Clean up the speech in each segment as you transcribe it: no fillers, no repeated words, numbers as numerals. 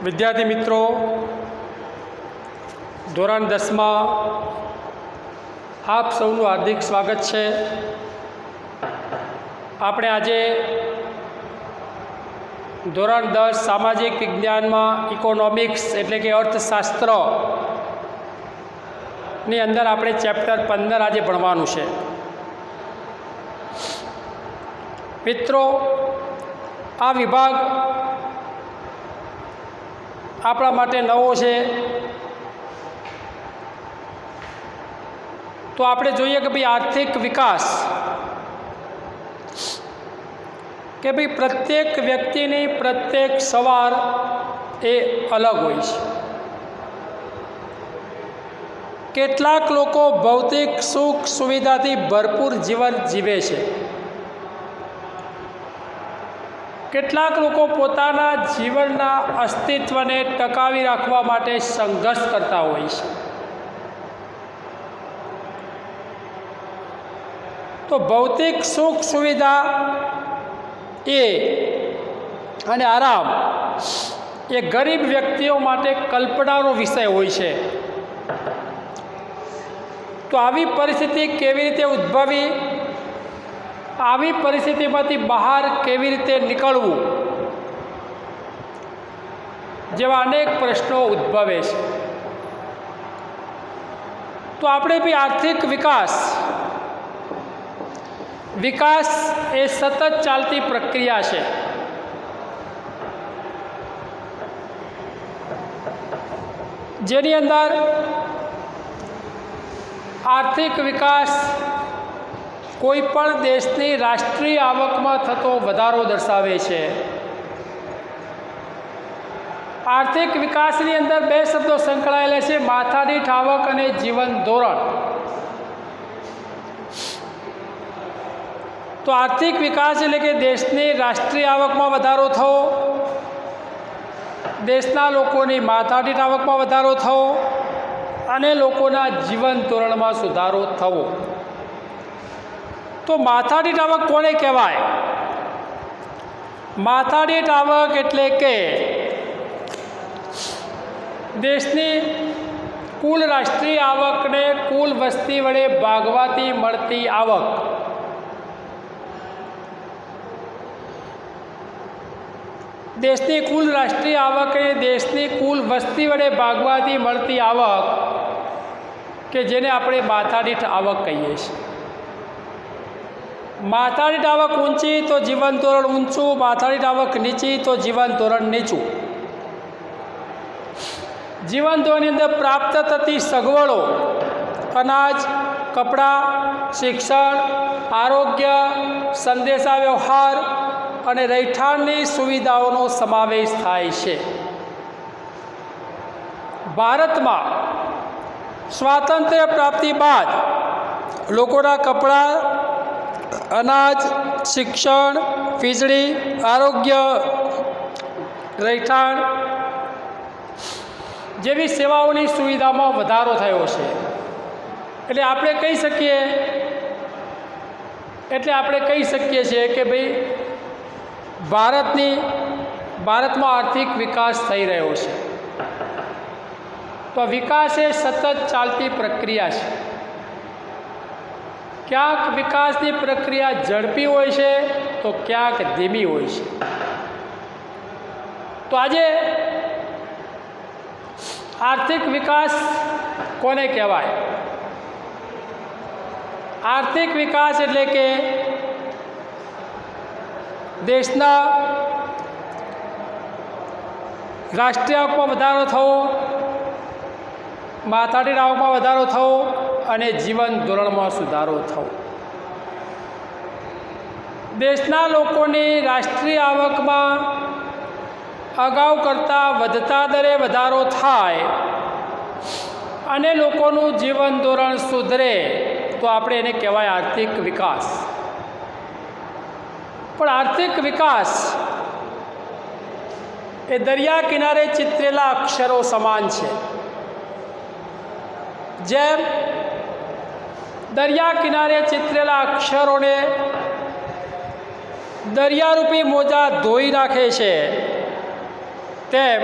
વિદ્યાર્થી મિત્રો, ધોરણ 10માં આપ સૌનું હાર્દિક સ્વાગત છે। આપણે આજે ધોરણ 10 સામાજિક વિજ્ઞાનમાં ઇકોનોમિક્સ એટલે કે અર્થશાસ્ત્રની અંદર આપણે ચેપ્ટર 15 આજે ભણવાનું છે। મિત્રો, આ વિભાગ આપણા માટે નવો છે, તો આપણે જોઈએ કે ભાઈ આર્થિક વિકાસ કે ભાઈ પ્રત્યેક વ્યક્તિની પ્રત્યેક સવાર એ અલગ હોય છે। કેટલાક લોકો ભૌતિક સુખ સુવિધાથી ભરપૂર જીવન જીવે છે, કેટલાક લોકો પોતાના જીવનના અસ્તિત્વને ટકાવી રાખવા માટે સંઘર્ષ કરતા હોય છે। તો ભૌતિક સુખ સુવિધા અને આરામ એ ગરીબ વ્યક્તિઓ માટે કલ્પનાનો વિષય હોય છે। તો આવી પરિસ્થિતિ કેવી રીતે ઉદ્ભવી, આવી પરિસ્થિતિમાંથી બહાર કેવી રીતે નીકળવું જેવા અનેક પ્રશ્નો ઉદ્ભવે છે। તો આપણે બી આર્થિક વિકાસ એ સતત ચાલતી પ્રક્રિયા છે। જેની અંદર આર્થિક વિકાસ કોઈ પણ દેશની રાષ્ટ્રીય આવકમાં થતો વધારો દર્શાવે છે। આર્થિક વિકાસની અંદર બે શબ્દો સંકળાયેલા છે, માથાદીઠ આવક અને જીવન ધોરણ। તો આર્થિક વિકાસ એટલે કે દેશની રાષ્ટ્રીય આવકમાં વધારો થવો, દેશના લોકોની માથાદીઠ આવકમાં વધારો થવો અને લોકોના જીવન ધોરણમાં સુધારો થવો। તો માથાદીઠ આવક કોને કહેવાય? માથાદીઠ આવક એટલે કે દેશની કુલ રાષ્ટ્રીય આવકને કુલ વસ્તી વડે ભાગવાથી મળતી આવક। દેશની કુલ રાષ્ટ્રીય આવકને દેશની કુલ વસ્તી વડે ભાગવાથી મળતી આવક કે જેને આપણે માથાદીઠ આવક કહીએ છીએ। માથાદીઠ આવક ઊંચી તો જીવન ધોરણ ઊંચું, માથાદીઠ આવક નીચી તો જીવન ધોરણ નીચું। જીવન ધોરણની અંદર પ્રાપ્ત થતી સગવડો, અનાજ, કપડાં, શિક્ષણ, આરોગ્ય, સંદેશા વ્યવહાર અને રહેઠાણની સુવિધાઓનો સમાવેશ થાય છે। ભારતમાં સ્વાતંત્ર્ય પ્રાપ્તિ બાદ લોકોના કપડાં, અનાજ, શિક્ષણ, વીજળી, આરોગ્ય, રહેઠાણ જેવી સેવાઓની સુવિધામાં વધારો થયો છે। એટલે આપણે કહી શકીએ છીએ કે ભાઈ ભારતમાં આર્થિક વિકાસ થઈ રહ્યો છે। તો વિકાસ એ સતત ચાલતી પ્રક્રિયા છે। ક્યાંક વિકાસની પ્રક્રિયા ઝડપી હોય છે તો ક્યાંક ધીમી હોય છે। તો આજે આર્થિક વિકાસ કોને કહેવાય? આર્થિક વિકાસ એટલે કે દેશના રાષ્ટ્રીય આવકમાં વધારો થવો, માથાદીઠ આવકમાં વધારો થવો અને જીવન ધોરણમાં સુધારો થવો। દેશના લોકોની રાષ્ટ્રીય આવકમાં અગાઉ કરતાં વધતા દરે વધારો થાય અને લોકોનું જીવન ધોરણ સુધરે તો આપણે એને કહેવાય આર્થિક વિકાસ। પણ આર્થિક વિકાસ એ દરિયા કિનારે ચિતરેલા અક્ષરો સમાન છે। જેમ દરિયા કિનારે ચિતરેલા અક્ષરોને દરિયારૂપી મોજા ધોઈ નાખે છે, તેમ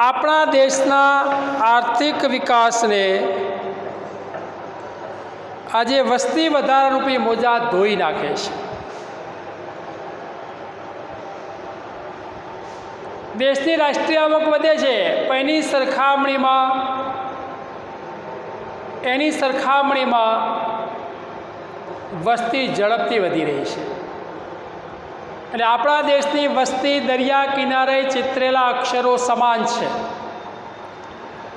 આપણા દેશના આર્થિક વિકાસને આજે વસ્તી વધારારૂપી મોજા ધોઈ નાખે છે. દેશની રાષ્ટ્રીય આવક વધે છે પણ એની સરખામણીમાં વસ્તી ઝડપથી વધી રહી છે. અને આપણા દેશની વસ્તી દરિયા કિનારે ચિતરેલા અક્ષરો સમાન છે.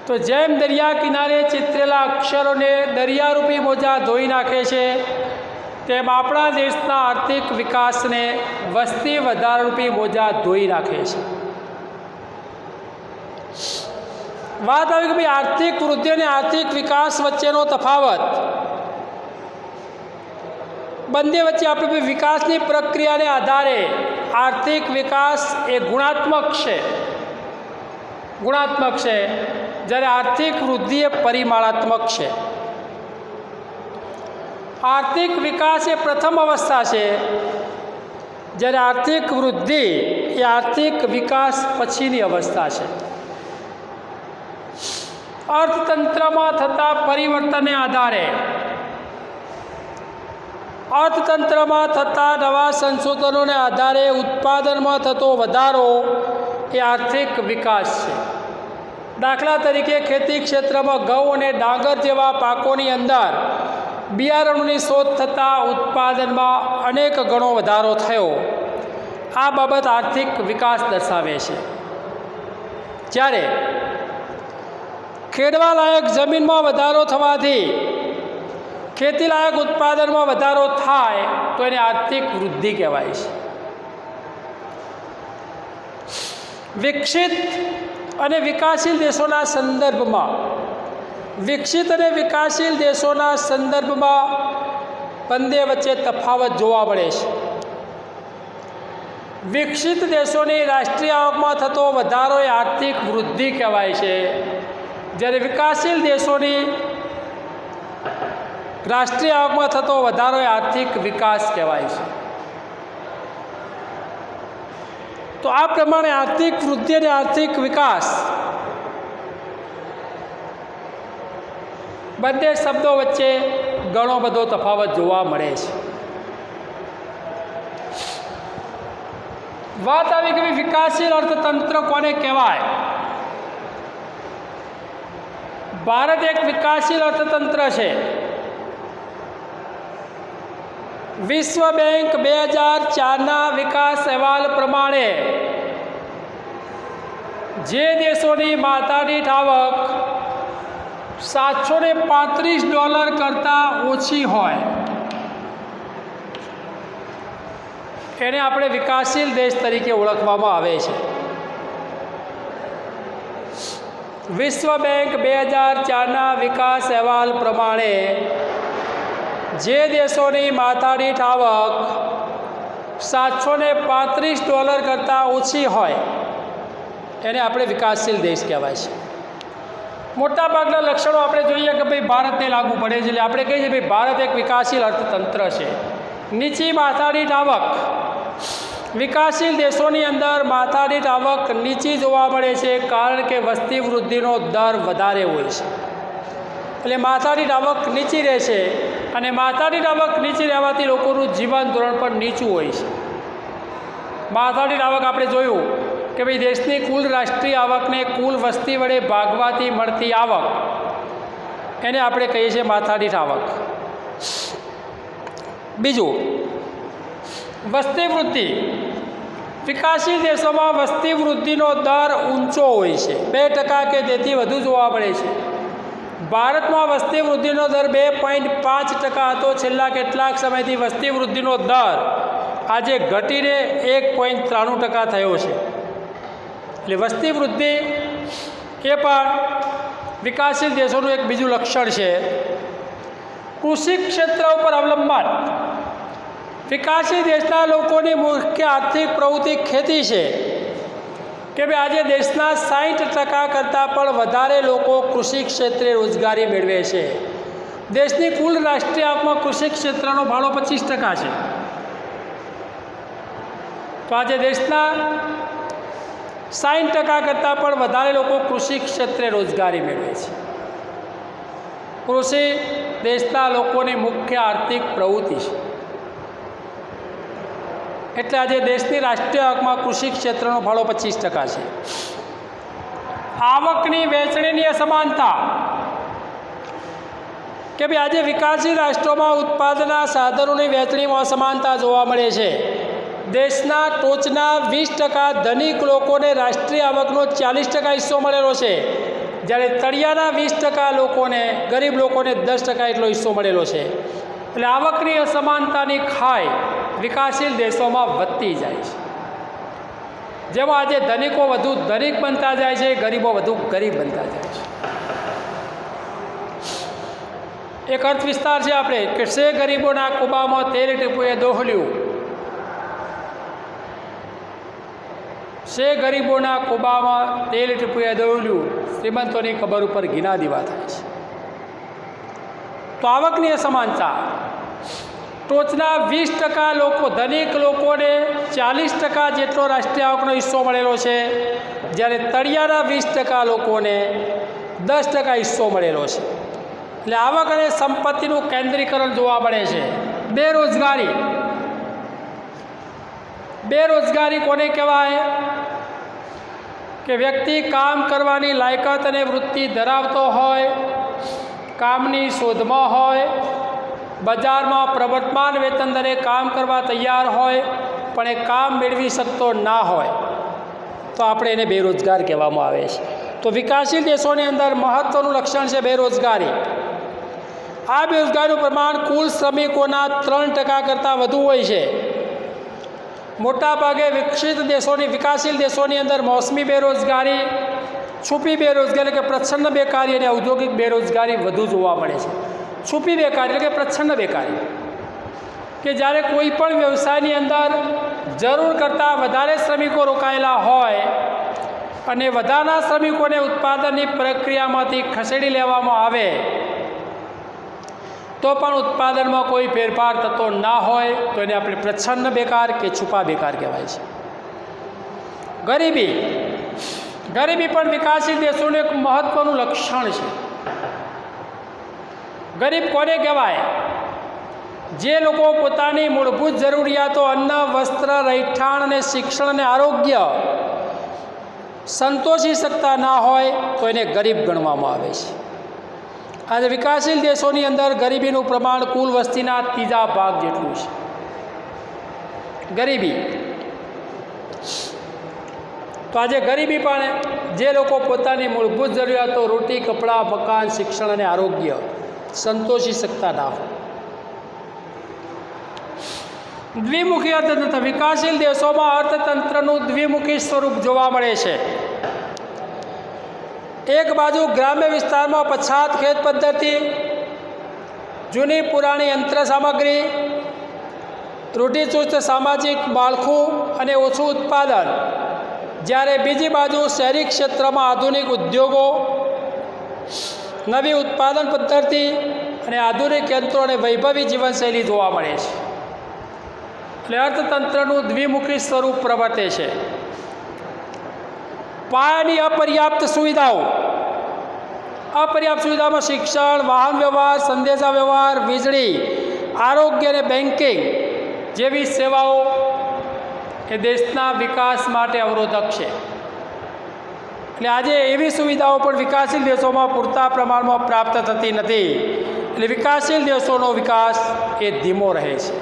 તો જેમ દરિયા કિનારે ચિતરેલા અક્ષરોને દરિયારૂપી મોજા ધોઈ નાખે છે તેમ આપણા દેશના આર્થિક વિકાસને વસ્તી વધારારૂપી મોજા ધોઈ નાખે છે. વાત આવી કે ભાઈ આર્થિક વૃદ્ધિ અને આર્થિક વિકાસ વચ્ચેનો તફાવત. બંને વચ્ચે આપણે વિકાસની પ્રક્રિયાને આધારે આર્થિક વિકાસ એ ગુણાત્મક છે જ્યારે આર્થિક વૃદ્ધિ એ પરિમાણાત્મક છે. આર્થિક વિકાસ એ પ્રથમ અવસ્થા છે જ્યારે આર્થિક વૃદ્ધિ એ આર્થિક વિકાસ પછીની અવસ્થા છે. અર્થતંત્રમાં થતા પરિવર્તનને આધારે અર્થતંત્રમાં થતા નવા સંશોધનોને આધારે ઉત્પાદનમાં થતો વધારો એ આર્થિક વિકાસ છે. દાખલા તરીકે ખેતી ક્ષેત્રમાં ઘઉં અને ડાંગર જેવા પાકોની અંદર બિયારણોની શોધ થતાં ઉત્પાદનમાં અનેક ગણો વધારો થયો. આ બાબત આર્થિક વિકાસ દર્શાવે છે. જ્યારે ખેડવા લાયક જમીનમાં વધારો થવાથી ખેતીલાયક ઉત્પાદનમાં વધારો થાય તો એને આર્થિક વૃદ્ધિ કહેવાય છે. વિકસિત અને વિકાસશીલ દેશોના સંદર્ભમાં બંને વચ્ચે તફાવત જોવા મળે છે. વિકસિત દેશોની રાષ્ટ્રીય આવકમાં થતો વધારો એ આર્થિક વૃદ્ધિ કહેવાય છે, જ્યારે વિકાસશીલ દેશોની રાષ્ટ્રીય આવકમાં થતો વધારો એ આર્થિક વિકાસ કહેવાય છે. તો આ પ્રમાણે આર્થિક વૃદ્ધિ અને આર્થિક વિકાસ બંને શબ્દો વચ્ચે ઘણો બધો તફાવત જોવા મળે છે. વાત આવી કે વિકાસશીલ અર્થતંત્ર કોને કહેવાય? ભારત એક વિકાસશીલ અર્થતંત્ર છે. વિશ્વ બેંક 2004ના વિકાસ અહેવાલ પ્રમાણે જે દેશોની માથાદીઠ આવક $735 કરતાં ઓછી હોય એને આપણે વિકાસશીલ દેશ તરીકે ઓળખવામાં આવે છે. વિશ્વ બેંક 2004ના વિકાસ અહેવાલ પ્રમાણે જે દેશોની માથાદીઠ આવક $735 કરતાં ઓછી હોય એને આપણે વિકાસશીલ દેશ કહેવાય છે. મોટાભાગના લક્ષણો આપણે જોઈએ કે ભાઈ ભારતને લાગુ પડે છે, એટલે આપણે કહીએ છીએ ભાઈ ભારત એક વિકાસશીલ અર્થતંત્ર છે. નીચી માથાદીઠ આવક, વિકાસશીલ દેશોની અંદર માથાદીઠ આવક નીચી જોવા મળે છે કારણ કે વસ્તી વૃદ્ધિનો દર વધારે હોય છે, એટલે માથાદીઠ આવક નીચી રહે છે. અને માથાદીઠ આવક નીચી રહેવાથી લોકોનું જીવન ધોરણ પણ નીચું હોય છે. માથાદીઠ આવક આપણે જોયું કે ભાઈ દેશની કુલ રાષ્ટ્રીય આવકને કુલ વસ્તી વડે ભાગવાથી મળતી આવક એને આપણે કહીએ છીએ માથાદીઠ આવક. બીજું, વસ્તી વૃદ્ધિ. વિકાસશીલ દેશોમાં વસ્તી વૃદ્ધિનો દર ઊંચો હોય છે, 2% કે તેથી વધુ જોવા મળે છે. ભારતમાં વસ્તી વૃદ્ધિનો દર 2.5% હતો. છેલ્લા કેટલાક સમયથી વસ્તી વૃદ્ધિનો દર આજે ઘટીને 1.93% થયો છે. એટલે વસ્તી વૃદ્ધિ એ પણ વિકાસશીલ દેશોનું એક બીજું લક્ષણ છે. કૃષિ ક્ષેત્ર ઉપર અવલંબન. વિકાસશીલ દેશના લોકોની મુખ્ય આર્થિક પ્રવૃત્તિ ખેતી છે કે ભાઈ આજે દેશના 60% કરતાં પણ વધારે લોકો કૃષિ ક્ષેત્રે રોજગારી મેળવે છે. દેશની કુલ રાષ્ટ્રીય આવકમાં કૃષિ ક્ષેત્રનો ફાળો 25% છે. તો આજે દેશના 60% કરતાં પણ વધારે લોકો કૃષિ ક્ષેત્રે રોજગારી મેળવે છે. કૃષિ દેશના લોકોની મુખ્ય આર્થિક પ્રવૃત્તિ છે. એટલે આજે દેશની રાષ્ટ્રીય આવકમાં કૃષિ ક્ષેત્રનો ફાળો 25% છે. આવકની વહેંચણીની અસમાનતા કે ભાઈ આજે વિકાસશીલ રાષ્ટ્રોમાં ઉત્પાદનના સાધનોની વહેંચણીમાં અસમાનતા જોવા મળે છે. દેશના ટોચના 20% ધનિક લોકોને રાષ્ટ્રીય આવકનો 40% હિસ્સો મળેલો છે, જ્યારે તળિયાના 20% લોકોને, ગરીબ લોકોને 10% એટલો હિસ્સો મળેલો છે. એટલે આવકની અસમાનતાની ખાઈ વિકાસશીલ દેશોમાં વધતી જાય છે. જેમાં આજે ધનિકો વધુ ધનિક બનતા જાય છે, ગરીબો વધુ ગરીબ બનતા જાય છે. એક અર્થ વિસ્તાર છે આપણે કે સે ગરીબોના કુબામાં 13 ટીપુએ દોહલ્યું. સે ગરીબોના કુબામાં 13 ટીપુએ દોહલ્યું, શ્રીમંતોની કબર ઉપર ઘીના દીવા થાય છે. તો આવકની અસમાનતા, ટોચના 20% લોકો, ધનિક લોકોને 40% જેટલો રાષ્ટ્રીય આવકનો હિસ્સો મળેલો છે, જ્યારે તળિયાના 20% લોકોને 10% હિસ્સો મળેલો છે. એટલે આવક અને સંપત્તિનું કેન્દ્રીકરણ જોવા મળે છે. બેરોજગારી, બેરોજગારી કોને કહેવાય કે વ્યક્તિ કામ કરવાની લાયકાત અને વૃત્તિ ધરાવતો હોય, કામની શોધમાં હોય, બજારમાં પ્રવર્તમાન વેતન દરે કામ કરવા તૈયાર હોય, પણ એ કામ મેળવી શકતો ના હોય, તો આપણે એને બેરોજગાર કહેવામાં આવે છે. તો વિકાસશીલ દેશોની અંદર મહત્ત્વનું લક્ષણ છે બેરોજગારી. આ બેરોજગારીનું પ્રમાણ કુલ શ્રમિકોના 3% કરતાં વધુ હોય છે. મોટાભાગે વિકસિત દેશોની, વિકાસશીલ દેશોની અંદર મોસમી બેરોજગારી, છુપી બેરોજગારી એટલે કે પ્રચ્છન્ન બેકારી અને ઔદ્યોગિક બેરોજગારી વધુ જોવા મળે છે. છુપી બેકારી એટલે કે પ્રચ્છન્ન બેકારી, કે જ્યારે કોઈ પણ વ્યવસાયની અંદર જરૂર કરતાં વધારે શ્રમિકો રોકાયેલા હોય અને વધારાના શ્રમિકોને ઉત્પાદનની પ્રક્રિયામાંથી ખસેડી લેવામાં આવે તો પણ ઉત્પાદનમાં કોઈ ફેરફાર થતો ના હોય તો એને આપણે પ્રચ્છન્ન બેકાર કે છુપા બેકાર કહેવાય છે. ગરીબી, ગરીબી પણ વિકાસશીલ દેશોનું એક મહત્ત્વનું લક્ષણ છે. ગરીબ કોને કહેવાય? જે લોકો પોતાની મૂળભૂત જરૂરિયાતો અન્ન, વસ્ત્ર, રહેઠાણ અને શિક્ષણ અને આરોગ્ય સંતોષી શકતા ના હોય તો એને ગરીબ ગણવામાં આવે છે. આજે વિકાસશીલ દેશોની અંદર ગરીબીનું પ્રમાણ કુલ વસ્તીના 3 ભાગ જેટલું છે. ગરીબી, તો આજે ગરીબી પણ જે લોકો પોતાની મૂળભૂત જરૂરિયાતો રોટી, કપડાં, મકાન, શિક્ષણ અને આરોગ્ય સંતોષી શકતા ના હોય. દ્વિમુખી અર્થતંત્ર, વિકાસશીલ દેશોમાં અર્થતંત્રનું દ્વિમુખી સ્વરૂપ જોવા મળે છે. એક બાજુ ગ્રામ્ય વિસ્તારમાં પછાત ખેત પદ્ધતિ, જૂની પુરાણી યંત્ર સામગ્રી, રૂઢિચુસ્ત સામાજિક માળખું અને ઓછું ઉત્પાદન, જ્યારે બીજી બાજુ શહેરી ક્ષેત્રમાં આધુનિક ઉદ્યોગો, નવી ઉત્પાદન પદ્ધતિ અને આધુનિક યંત્રો અને વૈભવી જીવનશૈલી જોવા મળે છે. એટલે અર્થતંત્રનું દ્વિમુખી સ્વરૂપ પ્રવર્તે છે. પાયાની અપર્યાપ્ત સુવિધાઓ, અપર્યાપ્ત સુવિધામાં શિક્ષણ, વાહન વ્યવહાર, સંદેશા વ્યવહાર, વીજળી, આરોગ્ય અને બેન્કિંગ જેવી સેવાઓ એ દેશના વિકાસ માટે અવરોધક છે. એટલે આજે એવી સુવિધાઓ પણ વિકાસશીલ દેશોમાં પૂરતા પ્રમાણમાં પ્રાપ્ત થતી નથી. એટલે વિકાસશીલ દેશોનો વિકાસ એ ધીમો રહે છે.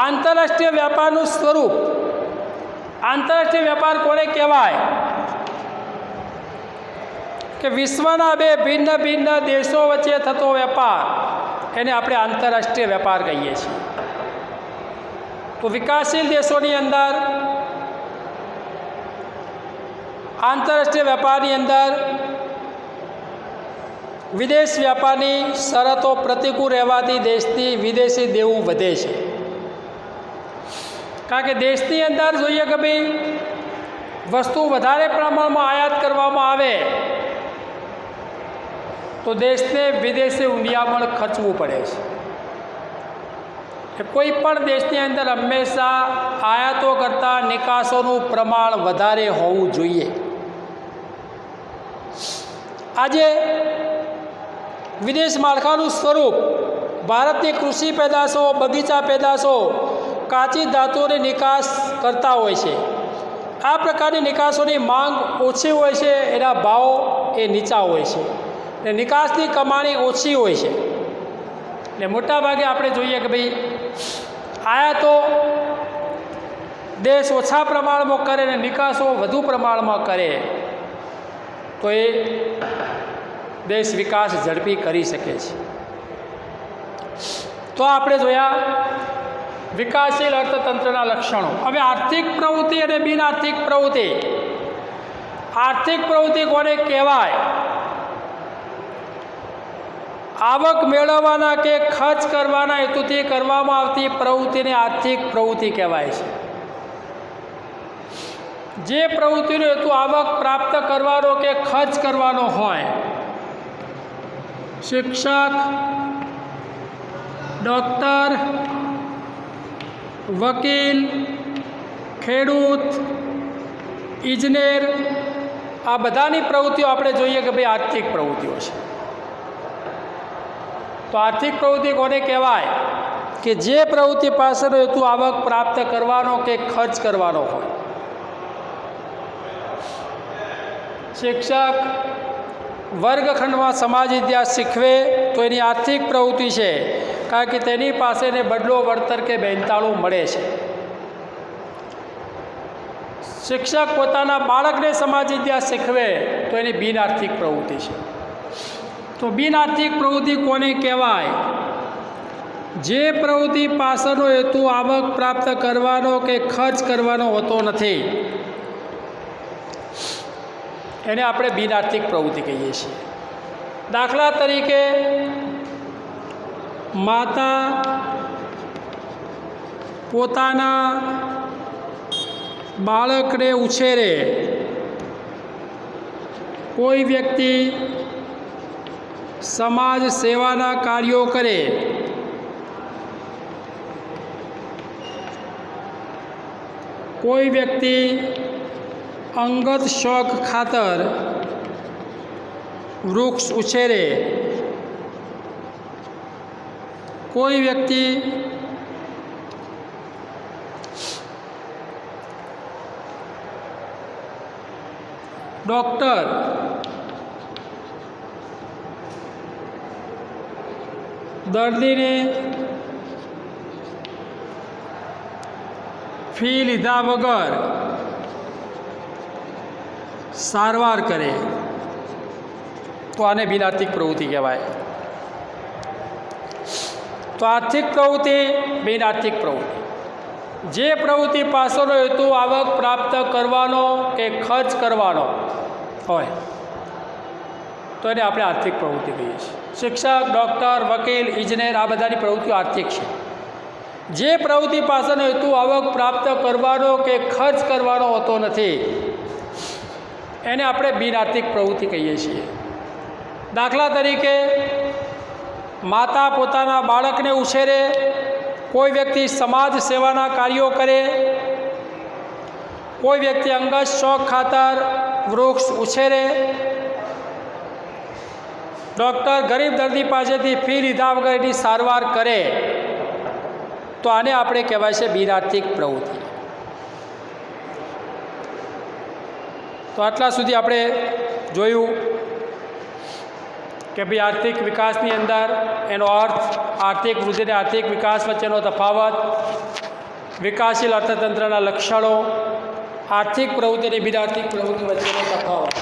આંતરરાષ્ટ્રીય વ્યાપારનું સ્વરૂપ, આંતરરાષ્ટ્રીય વ્યાપાર કોને કહેવાય કે વિશ્વના બે ભિન્ન ભિન્ન દેશો વચ્ચે થતો વેપાર, એને આપણે આંતરરાષ્ટ્રીય વેપાર કહીએ છીએ. તો વિકાસશીલ દેશોની અંદર આંતરરાષ્ટ્રીય વેપારની અંદર વિદેશ વ્યાપારની શરતો પ્રતિકૂળ રહેવાથી દેશની વિદેશી દેવું વધે છે. કારણ કે દેશની અંદર જોઈએ કે ભાઈ વસ્તુ વધારે પ્રમાણમાં આયાત કરવામાં આવે તો દેશને વિદેશી ઊંડિયામણ ખર્ચવું પડે છે. કે કોઈ પણ દેશની અંદર હંમેશા આયાતો કરતાં નિકાસોનું પ્રમાણ વધારે હોવું જોઈએ. આજે વિદેશ માળખાનું સ્વરૂપ ભારતની કૃષિ પેદાશો, બગીચા પેદાશો, કાચી ધાતુઓની નિકાસ કરતા હોય છે. આ પ્રકારની નિકાસોની માંગ ઓછી હોય છે, એના ભાવ એ નીચા હોય છે ને નિકાસની કમાણી ઓછી હોય છે. ને મોટાભાગે આપણે જોઈએ કે ભાઈ આયાતો દેશ ઓછા પ્રમાણમાં કરે ને નિકાસો વધુ પ્રમાણમાં કરે તો એ દેશ વિકાસ ઝડપી કરી શકે છે. તો આપણે જોયા વિકાસશીલ અર્થતંત્રના લક્ષણો. હવે આર્થિક પ્રવૃત્તિ અને બિન આર્થિક પ્રવૃત્તિ. આર્થિક પ્રવૃત્તિ કોને કહેવાય? આવક મેળવવાના કે ખર્ચ કરવાના હેતુથી કરવામાં આવતી પ્રવૃત્તિને આર્થિક પ્રવૃત્તિ કહેવાય છે. જે પ્રવૃત્તિનો હેતુ આવક પ્રાપ્ત કરવાનો કે ખર્ચ કરવાનો હોય, શિક્ષક, ડૉક્ટર, વકીલ, ખેડૂત, ઇજનેર, આ બધાની પ્રવૃત્તિઓ આપણે જોઈએ કે ભાઈ આર્થિક પ્રવૃત્તિઓ છે. તો આર્થિક પ્રવૃત્તિ કોને કહેવાય? કે જે પ્રવૃત્તિ પાછળનો હેતુ આવક પ્રાપ્ત કરવાનો કે ખર્ચ કરવાનો હોય. શિક્ષક વર્ગખંડમાં સમાજ ઇતિહાસ શીખવે તો એની આર્થિક પ્રવૃત્તિ છે, કારણ કે તેની પાસેને બદલો વળતર કે બેનતાળું મળે છે. શિક્ષક પોતાના બાળકને સમાજ ઇતિહાસ શીખવે તો એની બિન આર્થિક પ્રવૃત્તિ છે. તો બિન આર્થિક પ્રવૃત્તિ કોને કહેવાય? જે પ્રવૃત્તિ પાછળનો હેતુ આવક પ્રાપ્ત કરવાનો કે ખર્ચ કરવાનો હોતો નથી, એને આપણે બિન આર્થિક પ્રવૃત્તિ કહીએ છીએ. દાખલા તરીકે માતા પોતાના બાળકને ઉછેરે, કોઈ વ્યક્તિ સમાજ સેવાના કાર્યો કરે, કોઈ વ્યક્તિ અંગત શોખ ખાતર વૃક્ષ ઉછેરે, કોઈ વ્યક્તિ ડૉક્ટર દર્દીને ફી લીધા વગર સારવાર કરે તો આને બિન આર્થિક પ્રવૃત્તિ કહેવાય. તો આર્થિક પ્રવૃત્તિ, બિન આર્થિક પ્રવૃત્તિ. જે પ્રવૃત્તિ પાછળનો હેતુ આવક પ્રાપ્ત કરવાનો કે ખર્ચ કરવાનો હોય તો એને આપણે આર્થિક પ્રવૃત્તિ કહીએ છીએ. શિક્ષક, ડૉક્ટર, વકીલ, ઇજનેર, આ બધાની પ્રવૃત્તિઓ આર્થિક છે. જે પ્રવૃત્તિ પાછળનો હેતુ આવક પ્રાપ્ત કરવાનો કે ખર્ચ કરવાનો હોતો નથી, એને આપણે બિન આર્થિક પ્રવૃત્તિ કહીએ છીએ. દાખલા તરીકે માતા પોતાના બાળકને ઉછેરે, કોઈ વ્યક્તિ સમાજ સેવાના કાર્યો કરે, કોઈ વ્યક્તિ અંગત શોખ ખાતર વૃક્ષ ઉછેરે, ડૉક્ટર ગરીબ દર્દી પાસેથી ફી લીધા વગર એની સારવાર કરે તો આને આપણે કહેવાય છે બિન આર્થિક પ્રવૃત્તિ. તો આટલા સુધી આપણે જોયું કે ભાઈ આર્થિક વિકાસની અંદર એનો અર્થ, આર્થિક વૃદ્ધિ અને આર્થિક વિકાસ વચ્ચેનો તફાવત, વિકાસશીલ અર્થતંત્રના લક્ષણો, આર્થિક પ્રવૃત્તિ અને બિન આર્થિક પ્રવૃત્તિ વચ્ચેનો તફાવત.